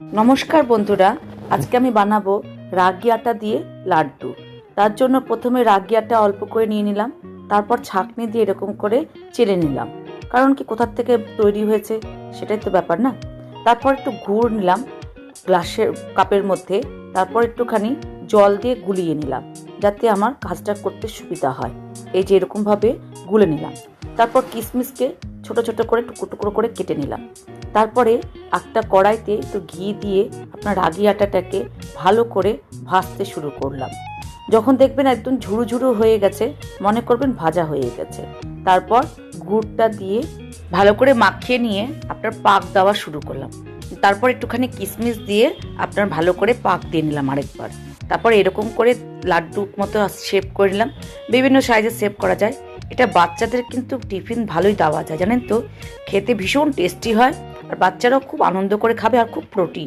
নমস্কার বন্ধুরা, আজকে আমি বানাবো রাগি আটা দিয়ে লাড্ডু। তার জন্য প্রথমে রাগি আটা অল্প করে নিয়ে নিলাম, তারপর ছাঁকনি দিয়ে এরকম করে চেলে নিলাম। কারণ কি কোথা থেকে তৈরি হয়েছে সেটাই তো ব্যাপার না। তারপর একটু গুড় নিলাম গ্লাসের কাপের মধ্যে, তারপর একটুখানি জল দিয়ে গুলিয়ে নিলাম যাতে আমার কাজটা করতে সুবিধা হয়। এই যে এরকমভাবে গুলে নিলাম। তারপর কিশমিশকে ছোট ছোট করে টুকরো টুকরো করে কেটে নিলাম। তারপরে একটা কড়াইতে একটু ঘি দিয়ে আপনার রাগি আটাটাকে ভালো করে ভাজতে শুরু করলাম। যখন দেখবেন একদম ঝুরু ঝুরু হয়ে গেছে, মনে করবেন ভাজা হয়ে গেছে। তারপর গুড়টা দিয়ে ভালো করে মাখিয়ে নিয়ে আপনার পাক দেওয়া শুরু করলাম। তারপর একটুখানি কিশমিশ দিয়ে আপনার ভালো করে পাক দিয়ে নিলাম আরেকবার। তারপর এরকম করে লাড্ডু মতো শেপ করে নিলাম। বিভিন্ন সাইজে শেপ করা যায়। এটা বাচ্চাদের কিন্তু টিফিন ভালোই দেওয়া যায়, জানেন তো। খেতে ভীষণ টেস্টি হয়, আর বাচ্চারাও খুব আনন্দ করে খাবে, আর খুব প্রোটিন।